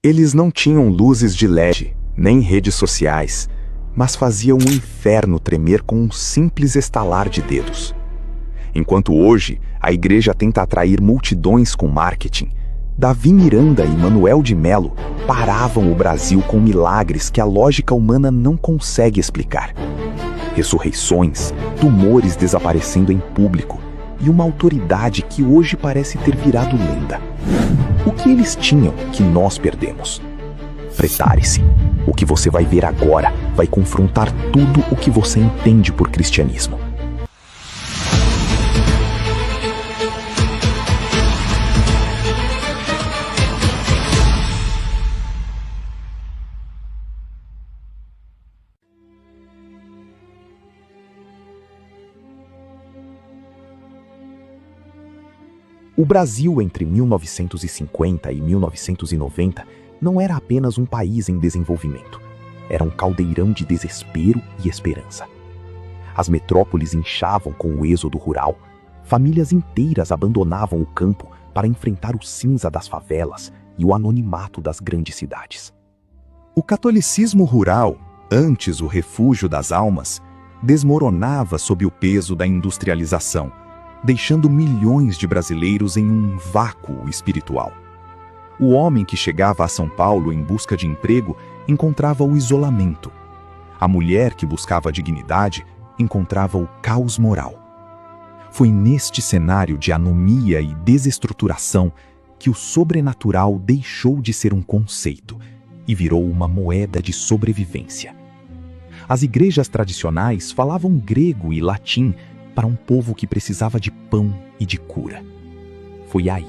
Eles não tinham luzes de LED, nem redes sociais, mas faziam o inferno tremer com um simples estalar de dedos. Enquanto hoje a igreja tenta atrair multidões com marketing, Davi Miranda e Manuel de Melo paravam o Brasil com milagres que a lógica humana não consegue explicar. Ressurreições, tumores desaparecendo em público e uma autoridade que hoje parece ter virado lenda. O que eles tinham que nós perdemos? Prepare-se. O que você vai ver agora vai confrontar tudo o que você entende por cristianismo. O Brasil entre 1950 e 1990 não era apenas um país em desenvolvimento. Era um caldeirão de desespero e esperança. As metrópoles inchavam com o êxodo rural. Famílias inteiras abandonavam o campo para enfrentar o cinza das favelas e o anonimato das grandes cidades. O catolicismo rural, antes o refúgio das almas, desmoronava sob o peso da industrialização, deixando milhões de brasileiros em um vácuo espiritual. O homem que chegava a São Paulo em busca de emprego encontrava o isolamento. A mulher que buscava a dignidade encontrava o caos moral. Foi neste cenário de anomia e desestruturação que o sobrenatural deixou de ser um conceito e virou uma moeda de sobrevivência. As igrejas tradicionais falavam grego e latim para um povo que precisava de pão e de cura. Foi aí,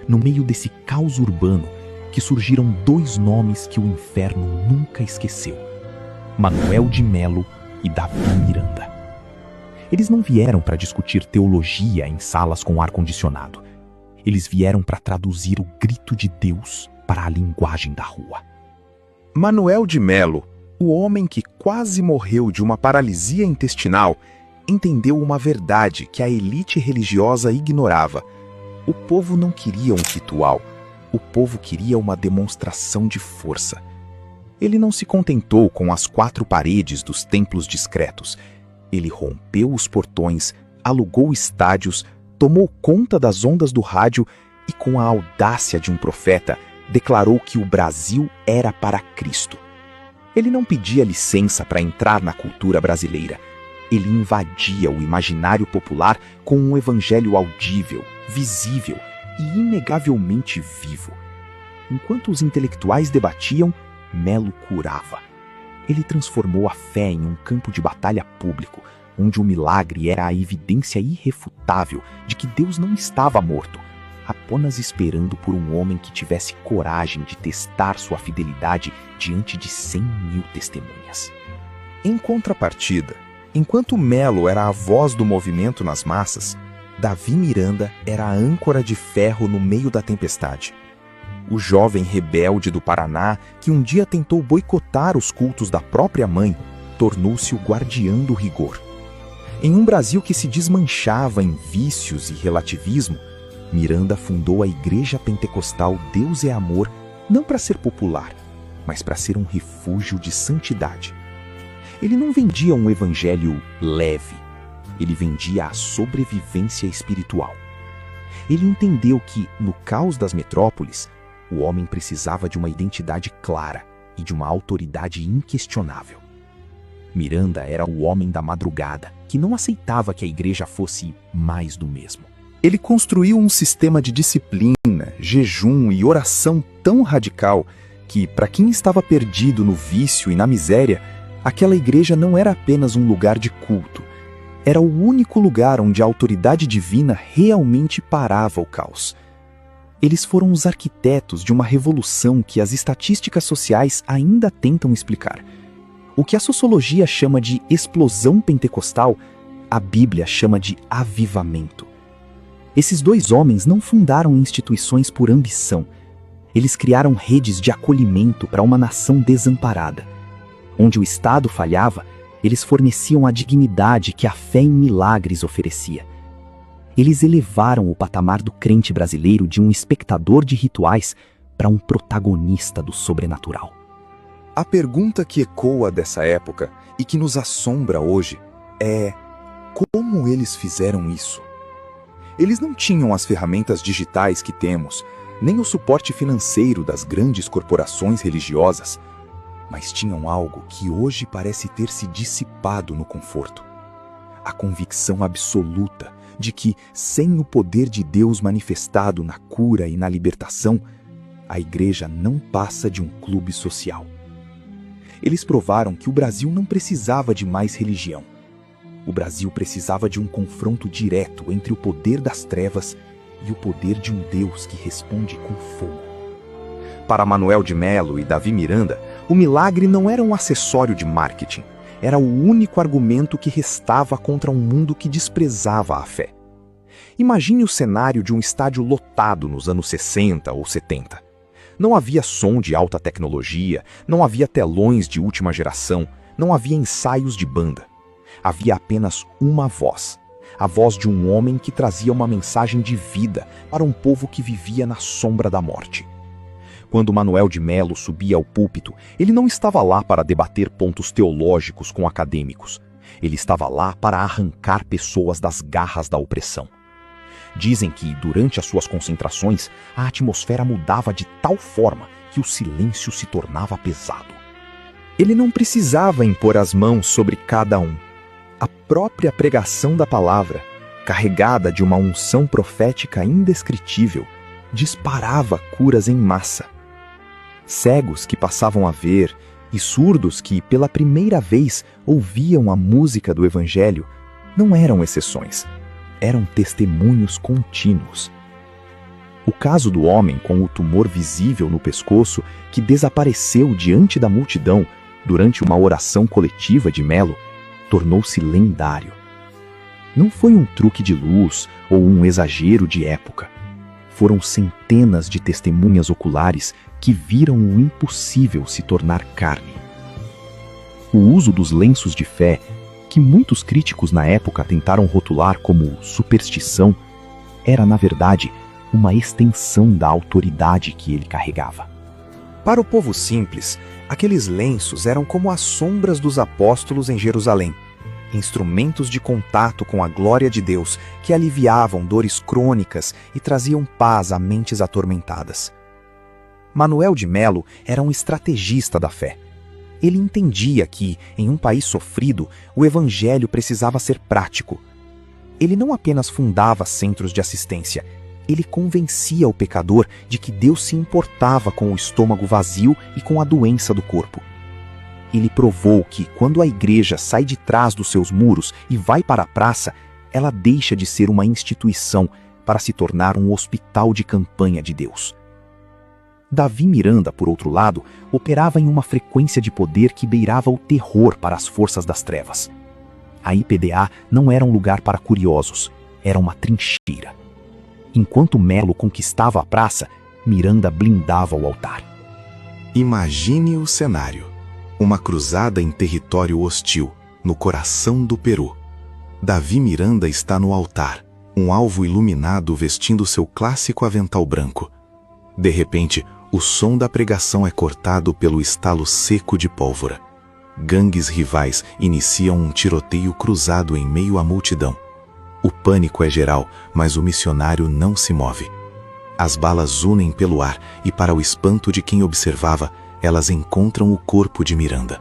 no meio desse caos urbano, que surgiram dois nomes que o inferno nunca esqueceu: Manuel de Melo e Davi Miranda. Eles não vieram para discutir teologia em salas com ar-condicionado. Eles vieram para traduzir o grito de Deus para a linguagem da rua. Manuel de Melo, o homem que quase morreu de uma paralisia intestinal, entendeu uma verdade que a elite religiosa ignorava. O povo não queria um ritual, o povo queria uma demonstração de força. Ele não se contentou com as quatro paredes dos templos discretos. Ele rompeu os portões, alugou estádios, tomou conta das ondas do rádio e, com a audácia de um profeta, declarou que o Brasil era para Cristo. Ele não pedia licença para entrar na cultura brasileira. Ele invadia o imaginário popular com um evangelho audível, visível e inegavelmente vivo. Enquanto os intelectuais debatiam, Melo curava. Ele transformou a fé em um campo de batalha público, onde o milagre era a evidência irrefutável de que Deus não estava morto, apenas esperando por um homem que tivesse coragem de testar sua fidelidade diante de 100.000 testemunhas. Em contrapartida, enquanto Melo era a voz do movimento nas massas, Davi Miranda era a âncora de ferro no meio da tempestade. O jovem rebelde do Paraná, que um dia tentou boicotar os cultos da própria mãe, tornou-se o guardião do rigor. Em um Brasil que se desmanchava em vícios e relativismo, Miranda fundou a Igreja Pentecostal Deus é Amor, não para ser popular, mas para ser um refúgio de santidade. Ele não vendia um evangelho leve, ele vendia a sobrevivência espiritual. Ele entendeu que, no caos das metrópoles, o homem precisava de uma identidade clara e de uma autoridade inquestionável. Miranda era o homem da madrugada, que não aceitava que a igreja fosse mais do mesmo. Ele construiu um sistema de disciplina, jejum e oração tão radical que, para quem estava perdido no vício e na miséria, aquela igreja não era apenas um lugar de culto. Era o único lugar onde a autoridade divina realmente parava o caos. Eles foram os arquitetos de uma revolução que as estatísticas sociais ainda tentam explicar. O que a sociologia chama de explosão pentecostal, a Bíblia chama de avivamento. Esses dois homens não fundaram instituições por ambição. Eles criaram redes de acolhimento para uma nação desamparada. Onde o Estado falhava, eles forneciam a dignidade que a fé em milagres oferecia. Eles elevaram o patamar do crente brasileiro de um espectador de rituais para um protagonista do sobrenatural. A pergunta que ecoa dessa época e que nos assombra hoje é: como eles fizeram isso? Eles não tinham as ferramentas digitais que temos, nem o suporte financeiro das grandes corporações religiosas, mas tinham algo que hoje parece ter se dissipado no conforto. A convicção absoluta de que, sem o poder de Deus manifestado na cura e na libertação, a igreja não passa de um clube social. Eles provaram que o Brasil não precisava de mais religião. O Brasil precisava de um confronto direto entre o poder das trevas e o poder de um Deus que responde com fogo. Para Manuel de Melo e Davi Miranda, o milagre não era um acessório de marketing, era o único argumento que restava contra um mundo que desprezava a fé. Imagine o cenário de um estádio lotado nos anos 60 ou 70. Não havia som de alta tecnologia, não havia telões de última geração, não havia ensaios de banda. Havia apenas uma voz, a voz de um homem que trazia uma mensagem de vida para um povo que vivia na sombra da morte. Quando Manuel de Melo subia ao púlpito, ele não estava lá para debater pontos teológicos com acadêmicos. Ele estava lá para arrancar pessoas das garras da opressão. Dizem que, durante as suas concentrações, a atmosfera mudava de tal forma que o silêncio se tornava pesado. Ele não precisava impor as mãos sobre cada um. A própria pregação da palavra, carregada de uma unção profética indescritível, disparava curas em massa. Cegos que passavam a ver e surdos que, pela primeira vez, ouviam a música do Evangelho, não eram exceções. Eram testemunhos contínuos. O caso do homem com o tumor visível no pescoço que desapareceu diante da multidão durante uma oração coletiva de Melo tornou-se lendário. Não foi um truque de luz ou um exagero de época. Foram centenas de testemunhas oculares que viram o impossível se tornar carne. O uso dos lenços de fé, que muitos críticos na época tentaram rotular como superstição, era, na verdade, uma extensão da autoridade que ele carregava. Para o povo simples, aqueles lenços eram como as sombras dos apóstolos em Jerusalém, instrumentos de contato com a glória de Deus que aliviavam dores crônicas e traziam paz a mentes atormentadas. Manuel de Melo era um estrategista da fé. Ele entendia que, em um país sofrido, o evangelho precisava ser prático. Ele não apenas fundava centros de assistência, ele convencia o pecador de que Deus se importava com o estômago vazio e com a doença do corpo. Ele provou que, quando a igreja sai de trás dos seus muros e vai para a praça, ela deixa de ser uma instituição para se tornar um hospital de campanha de Deus. Davi Miranda, por outro lado, operava em uma frequência de poder que beirava o terror para as forças das trevas. A IPDA não era um lugar para curiosos, era uma trincheira. Enquanto Melo conquistava a praça, Miranda blindava o altar. Imagine o cenário. Uma cruzada em território hostil, no coração do Peru. Davi Miranda está no altar, um alvo iluminado vestindo seu clássico avental branco. De repente, o som da pregação é cortado pelo estalo seco de pólvora. Gangues rivais iniciam um tiroteio cruzado em meio à multidão. O pânico é geral, mas o missionário não se move. As balas unem pelo ar e, para o espanto de quem observava, elas encontram o corpo de Miranda.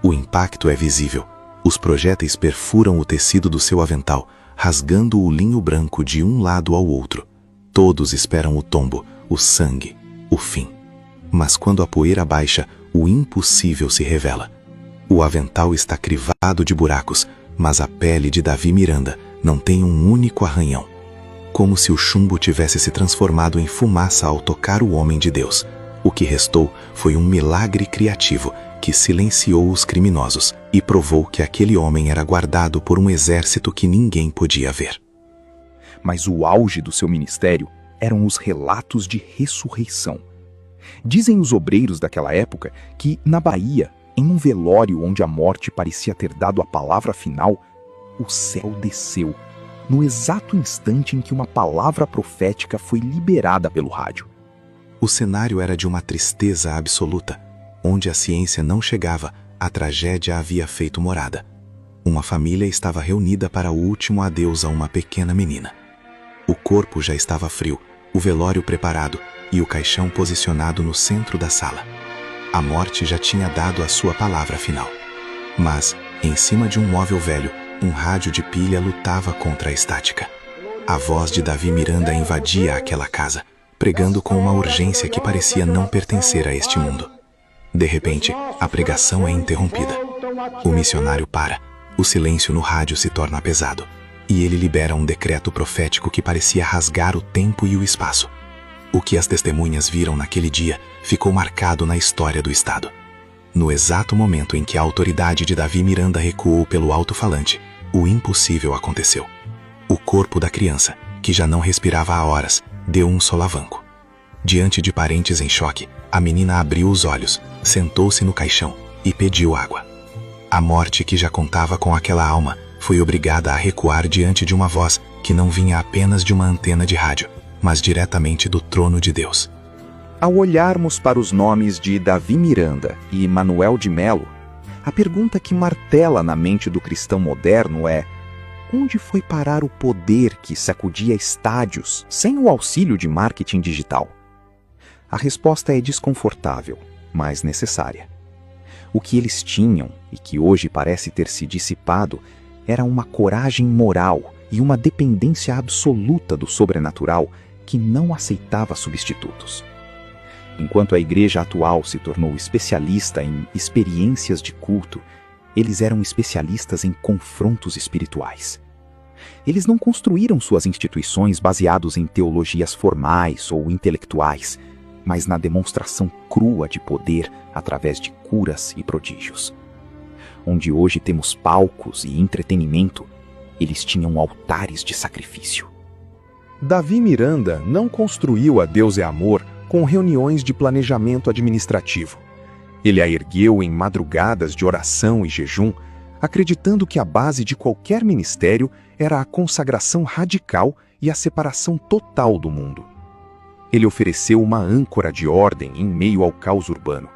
O impacto é visível. Os projéteis perfuram o tecido do seu avental, rasgando o linho branco de um lado ao outro. Todos esperam o tombo, o sangue, o fim. Mas quando a poeira baixa, o impossível se revela. O avental está crivado de buracos, mas a pele de Davi Miranda não tem um único arranhão. Como se o chumbo tivesse se transformado em fumaça ao tocar o homem de Deus. O que restou foi um milagre criativo que silenciou os criminosos e provou que aquele homem era guardado por um exército que ninguém podia ver. Mas o auge do seu ministério eram os relatos de ressurreição. Dizem os obreiros daquela época que, na Bahia, em um velório onde a morte parecia ter dado a palavra final, o céu desceu, no exato instante em que uma palavra profética foi liberada pelo rádio. O cenário era de uma tristeza absoluta. Onde a ciência não chegava, a tragédia havia feito morada. Uma família estava reunida para o último adeus a uma pequena menina. O corpo já estava frio, o velório preparado e o caixão posicionado no centro da sala. A morte já tinha dado a sua palavra final. Mas, em cima de um móvel velho, um rádio de pilha lutava contra a estática. A voz de Davi Miranda invadia aquela casa, pregando com uma urgência que parecia não pertencer a este mundo. De repente, a pregação é interrompida. O missionário para. O silêncio no rádio se torna pesado, e ele libera um decreto profético que parecia rasgar o tempo e o espaço. O que as testemunhas viram naquele dia ficou marcado na história do Estado. No exato momento em que a autoridade de Davi Miranda recuou pelo alto-falante, o impossível aconteceu. O corpo da criança, que já não respirava há horas, deu um solavanco. Diante de parentes em choque, a menina abriu os olhos, sentou-se no caixão e pediu água. A morte, que já contava com aquela alma, foi obrigada a recuar diante de uma voz que não vinha apenas de uma antena de rádio, mas diretamente do trono de Deus. Ao olharmos para os nomes de Davi Miranda e Manuel de Melo, a pergunta que martela na mente do cristão moderno é: onde foi parar o poder que sacudia estádios sem o auxílio de marketing digital? A resposta é desconfortável, mas necessária. O que eles tinham, e que hoje parece ter se dissipado, era uma coragem moral e uma dependência absoluta do sobrenatural que não aceitava substitutos. Enquanto a igreja atual se tornou especialista em experiências de culto, eles eram especialistas em confrontos espirituais. Eles não construíram suas instituições baseados em teologias formais ou intelectuais, mas na demonstração crua de poder através de curas e prodígios. Onde hoje temos palcos e entretenimento, eles tinham altares de sacrifício. Davi Miranda não construiu a Deus é Amor com reuniões de planejamento administrativo. Ele a ergueu em madrugadas de oração e jejum, acreditando que a base de qualquer ministério era a consagração radical e a separação total do mundo. Ele ofereceu uma âncora de ordem em meio ao caos urbano,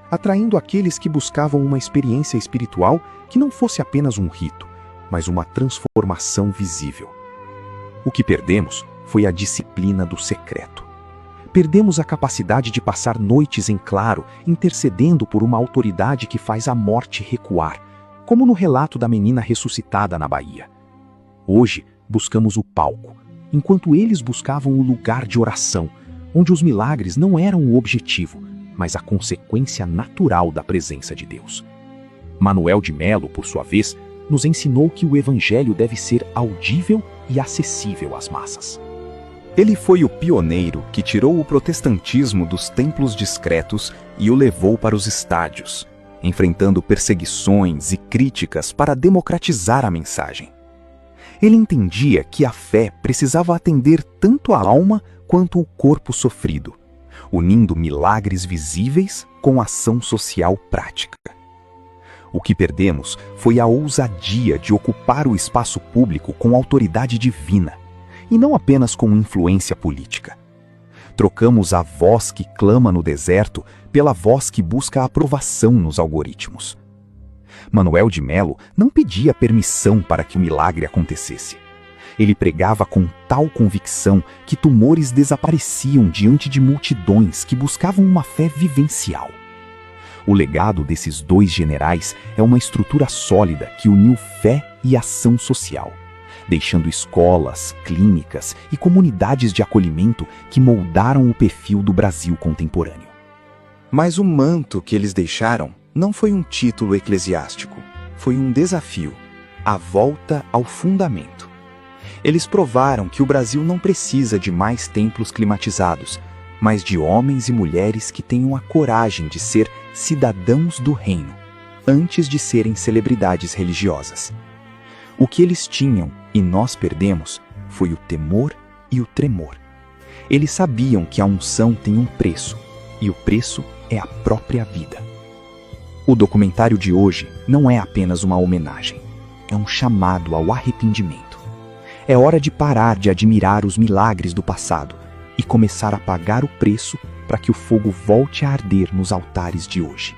atraindo aqueles que buscavam uma experiência espiritual que não fosse apenas um rito, mas uma transformação visível. O que perdemos foi a disciplina do secreto. Perdemos a capacidade de passar noites em claro, intercedendo por uma autoridade que faz a morte recuar, como no relato da menina ressuscitada na Bahia. Hoje, buscamos o palco, enquanto eles buscavam o lugar de oração, onde os milagres não eram o objetivo, mas a consequência natural da presença de Deus. Manuel de Melo, por sua vez, nos ensinou que o evangelho deve ser audível e acessível às massas. Ele foi o pioneiro que tirou o protestantismo dos templos discretos e o levou para os estádios, enfrentando perseguições e críticas para democratizar a mensagem. Ele entendia que a fé precisava atender tanto a alma quanto o corpo sofrido, unindo milagres visíveis com ação social prática. O que perdemos foi a ousadia de ocupar o espaço público com autoridade divina, e não apenas com influência política. Trocamos a voz que clama no deserto pela voz que busca aprovação nos algoritmos. Manuel de Melo não pedia permissão para que o milagre acontecesse. Ele pregava com tal convicção que tumores desapareciam diante de multidões que buscavam uma fé vivencial. O legado desses dois generais é uma estrutura sólida que uniu fé e ação social, deixando escolas, clínicas e comunidades de acolhimento que moldaram o perfil do Brasil contemporâneo. Mas o manto que eles deixaram não foi um título eclesiástico, foi um desafio, a volta ao fundamento. Eles provaram que o Brasil não precisa de mais templos climatizados, mas de homens e mulheres que tenham a coragem de ser cidadãos do reino, antes de serem celebridades religiosas. O que eles tinham e nós perdemos foi o temor e o tremor. Eles sabiam que a unção tem um preço, e o preço é a própria vida. O documentário de hoje não é apenas uma homenagem, é um chamado ao arrependimento. É hora de parar de admirar os milagres do passado e começar a pagar o preço para que o fogo volte a arder nos altares de hoje.